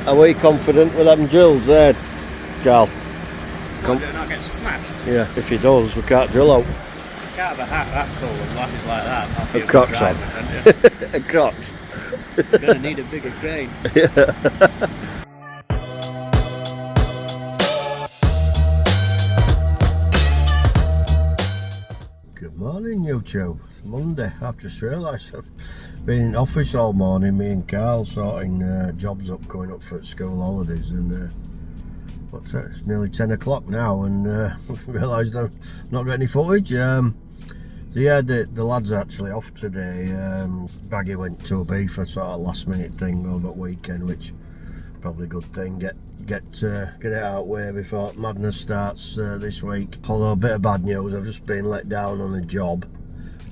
Are we confident with them drills there, Carl? What, do it not get smashed? Yeah, if he does, we can't drill out. You can't have a hat that cool and glasses like that. I'll be And Crocs on. And Crocs. You're going to need a bigger crane. Good morning, YouTube. It's Monday. I've just realised I've been in office all morning, me and Carl, sorting jobs up, going up for school holidays, and what's that? It's nearly 10 o'clock now, and I've realised I've not got any footage. So yeah, the lad's actually off today. Baggy went to a beef for sort of last minute thing over the weekend, which probably a good thing. Get it out way before madness starts this week. Although a bit of bad news, I've just been let down on a job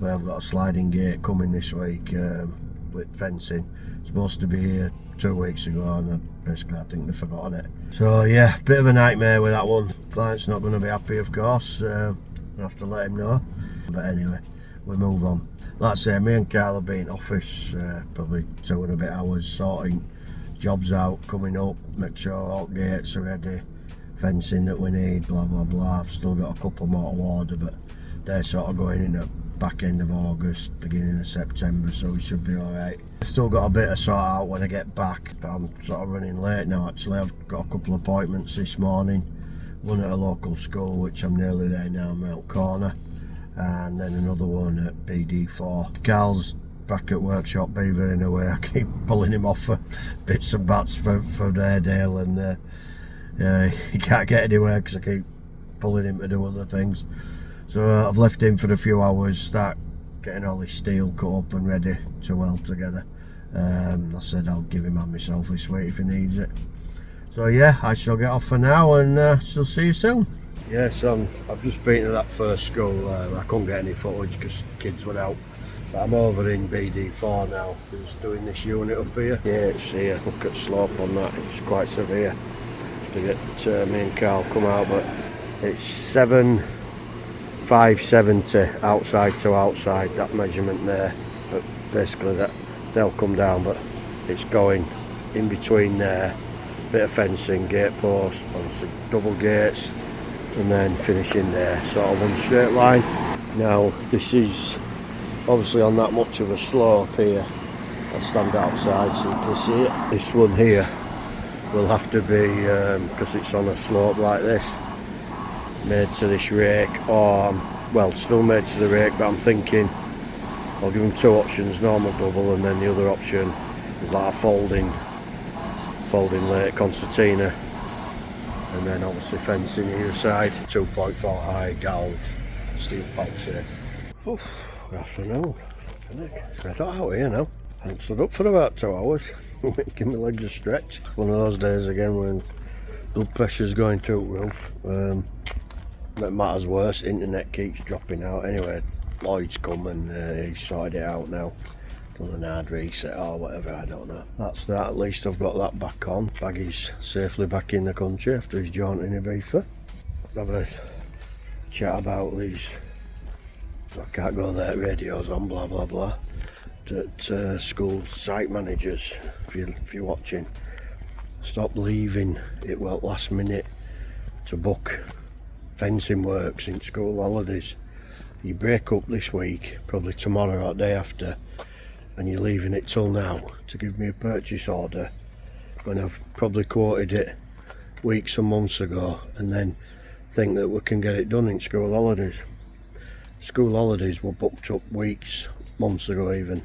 where I've got a sliding gate coming this week with fencing. It's supposed to be here 2 weeks ago, and basically I think they've forgotten it. So yeah, bit of a nightmare with that one. Client's not going to be happy, of course. I'll have to let him know. But anyway, we move on. Like I say, me and Carl have been in office probably 2 and a bit hours sorting jobs out, coming up, make sure all gates are ready, fencing that we need, blah blah blah. I've still got a couple more to order, but they're sort of going in at back end of August, beginning of September, so we should be alright. I've still got a bit to sort out when I get back, but I'm sort of running late now actually. I've got a couple of appointments this morning, one at a local school, which I'm nearly there now, Mount Corner, and then another one at BD4. Carl's back at workshop beavering away. I keep pulling him off for bits and bats for Airedale, and he can't get anywhere because I keep pulling him to do other things. So I've left him for a few hours, start getting all his steel cut up and ready to weld together. I said I'll give him on myself this week if he needs it. So yeah, I shall get off for now, and shall see you soon. Yes, I've just been to that first school. I couldn't get any footage because kids were out. But I'm over in BD4 now, just doing this unit up here. Yeah, it's here, look at slope on that, it's quite severe to get me and Carl come out, but it's 7,570 outside to outside, that measurement there. But basically they'll come down, but it's going in between there, bit of fencing, gate post, obviously double gates, and then finishing there, sort of one straight line. Now this is obviously on that much of a slope here. I'll stand outside so you can see it. This one here will have to be, because it's on a slope like this, made to this rake, or well, still made to the rake, but I'm thinking I'll give them 2 options, normal double, and then the other option is like a folding lake concertina, and then obviously fencing either side. 2.4 high galv steel palisade. Oof. Good afternoon. It's red hot out here now. I haven't stood up for about 2 hours. Give my legs a stretch. One of those days again when blood pressure's going through the roof. That matters worse, internet keeps dropping out. Anyway, Lloyd's come and he's sorted it out now. Done an hard reset or whatever, I don't know. That's that, at least I've got that back on. Baggy's safely back in the country after his jaunt in Ibiza. Have a chat about these, I can't go there, radios on, blah blah blah, that school site managers, if you're watching, stop leaving it well last minute to book fencing works in school holidays. You break up this week, probably tomorrow or day after, and you're leaving it till now to give me a purchase order when I've probably quoted it weeks and months ago, and then think that we can get it done in school holidays. School holidays were booked up weeks, months ago even.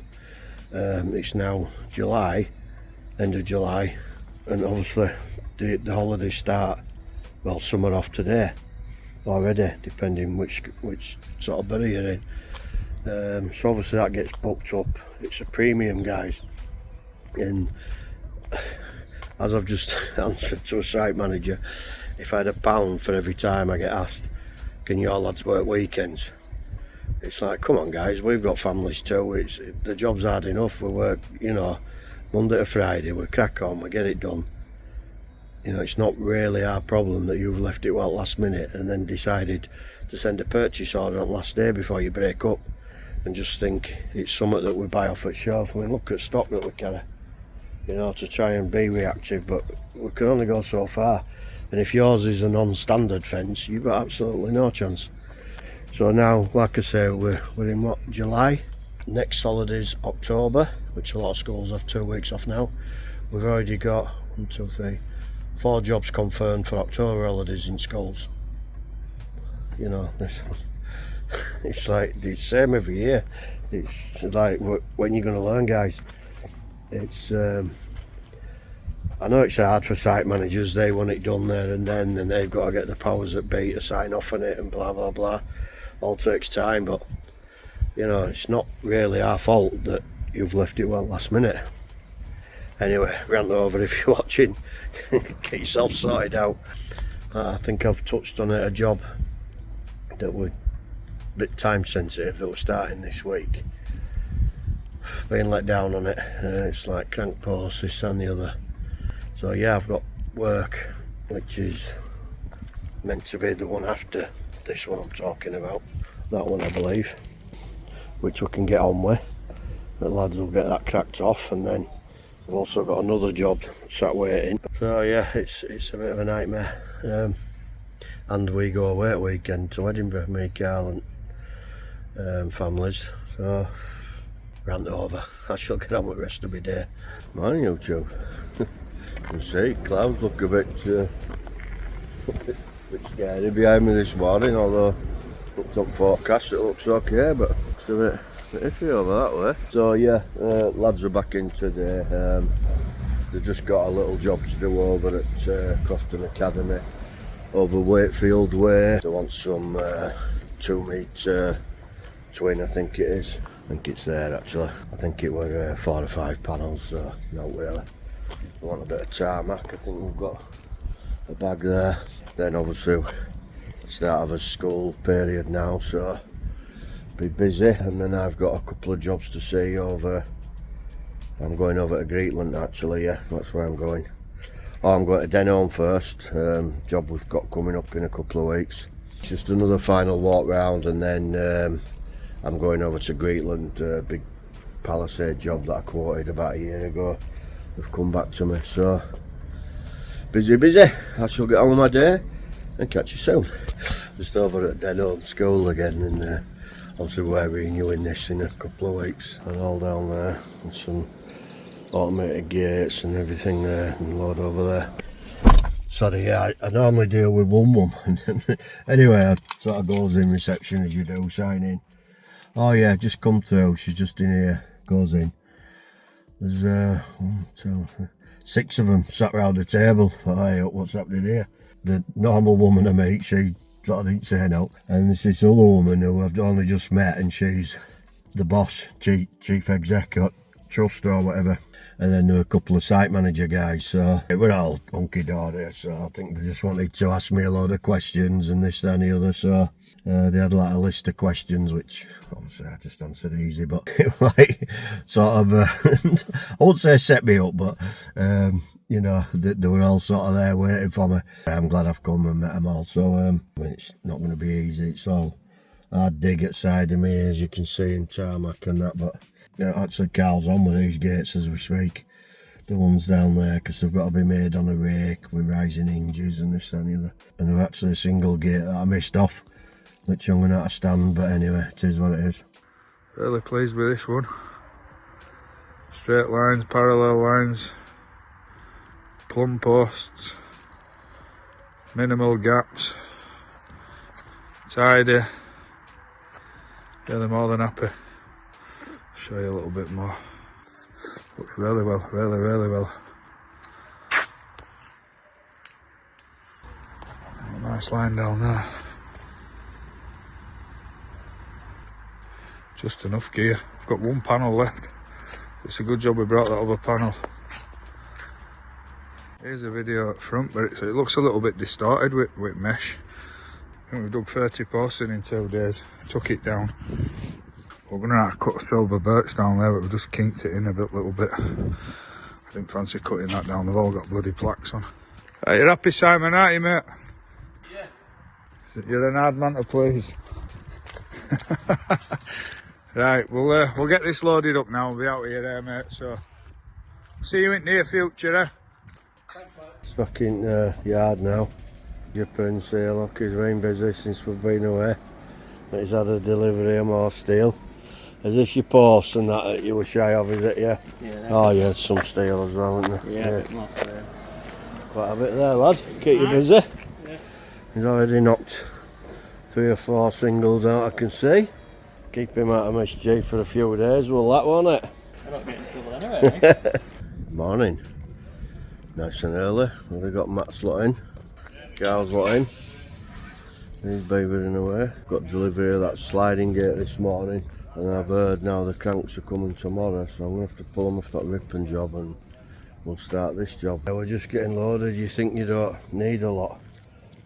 It's now July, end of July, and obviously the holidays start, well, some are off today already, depending which sort of borough you're in. So obviously that gets booked up. It's a premium, guys, and as I've just answered to a site manager, if I had £1 for every time I get asked, can your lads work weekends? It's like, come on guys, we've got families too. The job's hard enough. We work, Monday to Friday, we crack on, we get it done. It's not really our problem that you've left it well last minute and then decided to send a purchase order on last day before you break up and just think it's something that we buy off at shelf. I mean, look at stock that we carry. you know, to try and be reactive, but we can only go so far. And if yours is a non-standard fence, you've got absolutely no chance. So now, like I say, we're in what, July? Next holiday's October, which a lot of schools have 2 weeks off now. We've already got 1, 2, 3, 4 jobs confirmed for October holidays in schools. You know, it's like the same every year. It's like, when you're going to learn, guys? It's I know it's hard for site managers. They want it done there and then, and they've got to get the powers that be to sign off on it and blah blah blah. All takes time, but you know, it's not really our fault that you've left it well last minute. Anyway, rant over if you're watching. Get yourself sorted out. I think I've touched on a job that was a bit time sensitive that was starting this week. Being let down on it. It's like crank posts, this and the other. So yeah, I've got work which is meant to be the one after this one I'm talking about. That one, I believe, which we can get on with. The lads will get that cracked off, and then I've also got another job sat waiting. So yeah, it's a bit of a nightmare. And we go away at weekend to Edinburgh, me, Carl and families. So rant over. I shall get on with the rest of my day. Morning, you two. You can see clouds look a bit scary behind me this morning, although looked up forecast, it looks okay, but it's a bit iffy over that way. So yeah, lads are back in today. They've just got a little job to do over at Crofton Academy over Wakefield Way. They want some 2 metre twin, I think it is. I think it's there actually. I think it were 4 or 5 panels, so not really. They want a bit of tarmac. I think we've got a bag there. Then obviously start of a school period now, so be busy. And then I've got a couple of jobs to see over. I'm going over to Greetland actually, yeah, that's where I'm going. Oh, I'm going to Denholm first. Job we've got coming up in a couple of weeks. Just another final walk round, and then I'm going over to Greetland, big Palisade job that I quoted about a year ago. They've come back to me, so busy. I shall get on with my day and catch you soon. Just over at Denholm School again, and obviously we're renewing this in a couple of weeks, and all down there, and some automated gates and everything there, and load over there. Sorry, yeah, I normally deal with one woman. Anyway, I sort of goes in reception as you do, sign in. Oh yeah, just come through, she's just in here, goes in. There's 1, 2, 3, 6 of them sat round the table. Hey, what's happening here? The normal woman I meet, she sort of didn't say no. And there's this other woman who I've only just met, and she's the boss, chief exec at trust or whatever. And then there were a couple of site manager guys, so it were all hunky-dory. So I think they just wanted to ask me a load of questions and this, that and the other. So they had like a list of questions, which obviously I just answered easy, but it like sort of, I wouldn't say set me up, but you know, they were all sort of there waiting for me. I'm glad I've come and met them all. So I mean, it's not going to be easy. It's all hard dig at side of me, as you can see, in tarmac and that, but yeah, actually Carl's on with these gates as we speak. The ones down there, because they've got to be made on a rake with rising hinges and this and the other. And there's actually a single gate that I missed off, which I'm going to have to stand, but anyway, it is what it is. Really pleased with this one. Straight lines, parallel lines, plumb posts, minimal gaps, tidy. Yeah, they're more than happy. Show you a little bit more. Looks really well, really well. A nice line down there. Just enough gear. I've got 1 panel left. It's a good job we brought that other panel. Here's a video up front, but it looks a little bit distorted with mesh. I think we've dug 30 posts in 2 days. Took it down. We're going to have to cut a silver birch down there, but we've just kinked it in a little bit. I didn't fancy cutting that down. They've all got bloody plaques on. Are you happy, Simon, aren't you, mate? Yeah. You're an hard man to please. Right, we'll get this loaded up now. We'll be out here, mate, so See you in the near future, eh? It's back in yard now. Jipper and say, look, he's been busy since we've been away. But he's had a delivery of more steel. Is this your post and that you were shy of, is it, yeah? Yeah. Oh, yeah, some steel as well, isn't there? Yeah, a bit more for Quite a bit there, lad. Keep you busy. Yeah. He's already knocked 3 or 4 singles out, I can see. Keep him out of mischief for a few days, will that, won't it? I don't get in trouble anyway, eh? Morning. Nice and early. We've got Matt's lot in. Carl's lot in. He's babering away. Got delivery of that sliding gate this morning. And I've heard now the cranks are coming tomorrow, so I'm going to have to pull them off that ripping job and we'll start this job. We're just getting loaded. You think you don't need a lot.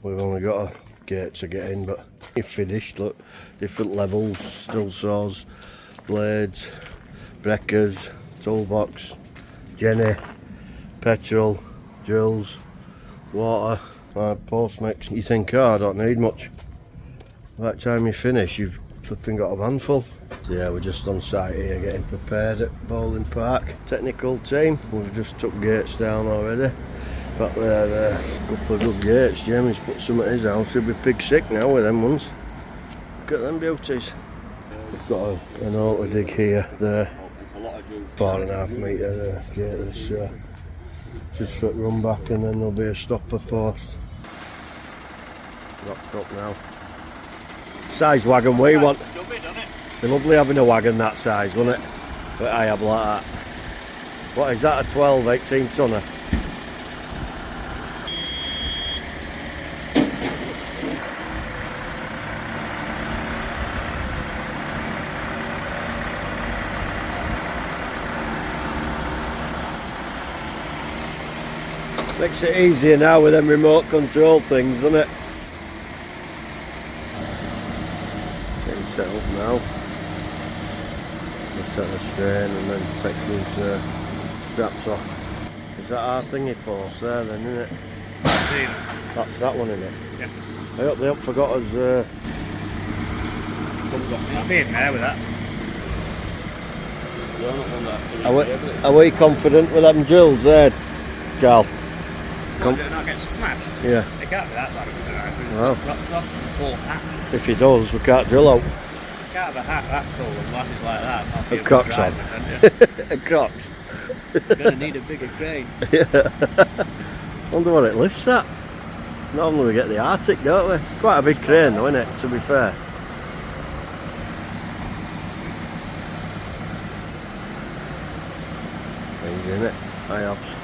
We've only got a gate to get in, but you're finished. Look, different levels, still saws, blades, breakers, toolbox, jenny, petrol, drills, water, post mix. You think, oh, I don't need much. By the time you finish, you've flipping got a handful. So yeah, we're just on site here getting prepared at Bowling Park. Technical team, we've just took gates down already. Back there, a couple of good gates. Jamie's put some at his house. He'll be pig sick now with them ones. Look at them beauties. We've got an altar dig here, there. 4.5 metre gate this just for run back, and then there'll be a stopper post. Locked up now. Size wagon we want. It's lovely having a wagon that size, wasn't it? But I have like that. What is that, a 12, 18 tonner? Makes it easier now with them remote control things, doesn't it? Getting set up now. We'll take the strain and then take these straps off. Is that our thingy post there then, isn't it? That's that one, isn't it? Yeah. I hope they haven't forgot us. I'll be in there with that. Are we confident with them drills there, Carl? Not get smashed. Yeah. It can't be that bad of a drive. Well. Dropped off full hat. If he does, we can't drill out. You can't have a hat that cool and glasses like that. I'll be And Crocs on. driving, And Crocs. You're going to need a bigger crane. Yeah. Wonder what it lifts at. Normally we get the Arctic, don't we? It's quite a big crane though, isn't it, to be fair. Things in it. I have.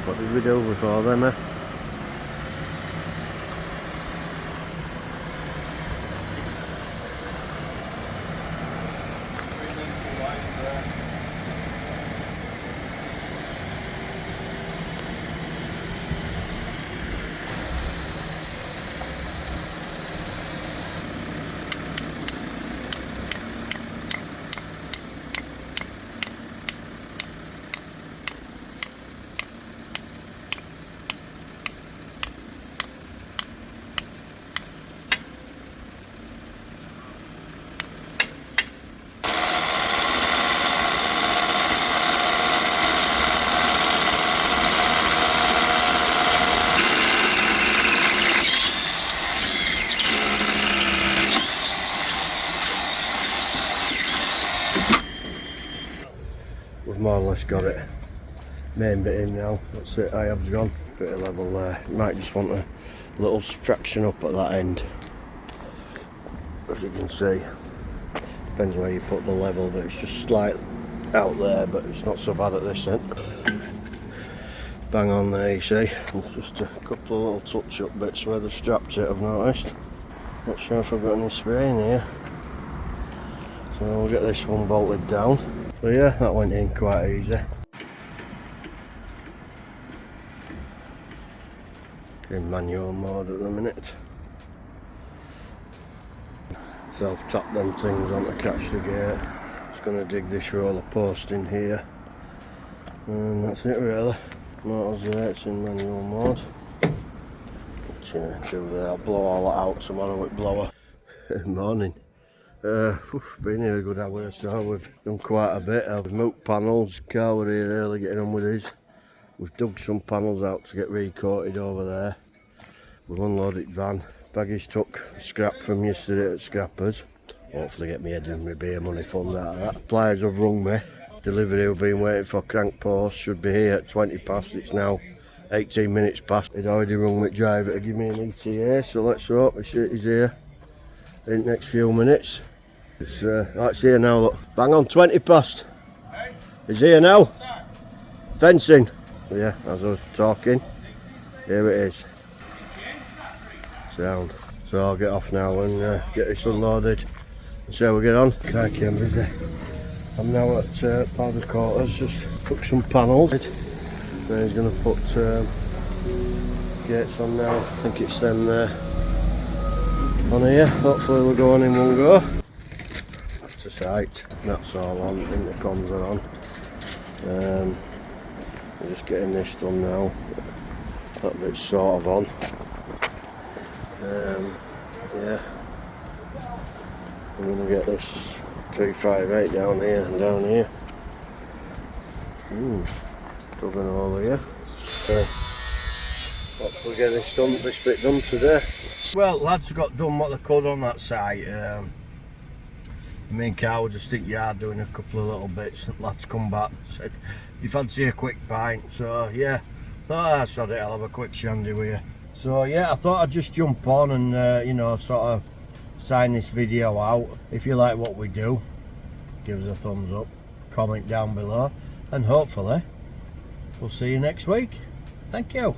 What did we do before then, eh? We've more or less got it. Main bit in now. That's it. IAB's gone. Bit of level there. You might just want a little fraction up at that end. As you can see. Depends where you put the level, but it's just slight out there, but it's not so bad at this end. Bang on there, you see. It's just a couple of little touch-up bits where they've strapped it, I've noticed. Not sure if I've got any spray in here. So we'll get this one bolted down. So yeah, that went in quite easy. In manual mode at the minute. So I've tapped them things on to catch the gate. Just going to dig this roller post in here. And that's it really. Motor's there, it's in manual mode. Which do there, I'll blow all that out tomorrow with blower. Morning. Been here a good hour or so. We've done quite a bit. I've moved panels. Carl were here early getting on with his. We've dug some panels out to get recoated over there. We've unloaded van. Baggies took scrap from yesterday at Scrappers. Hopefully get me head in my beer money fund out of that. Suppliers have rung me. Delivery we've been waiting for crank post. Should be here at 20 past. It's now 18 minutes past. He'd already rung me driver to give me an ETA, so let's hope he's here in the next few minutes. It's here now, look. Bang on 20 past. He's here now. Fencing. Yeah, as I was talking. Here it is. Sound. So I'll get off now and get this unloaded and see how we get on. Crikey, I'm busy. I'm now at powder quarters, just took some panels. Then he's going to put gates on now. I think it's them there on here. Hopefully we'll go on in one go. Back to site. That's all on. Intercoms are on. We're just getting this done now. That bit's sort of on. Yeah. I'm going to get this 358 down here and down here. Dug an hole here. Hopefully get this bit done today. Well, lads got done what they could on that site. Me and Carl were just in yard doing a couple of little bits. Lads come back and said, you fancy a quick pint? So yeah, thought I sod it, I'll have a quick shandy with you. So yeah, I thought I'd just jump on and you know, sort of sign this video out. If you like what we do, give us a thumbs up, comment down below, and hopefully we'll see you next week. Thank you.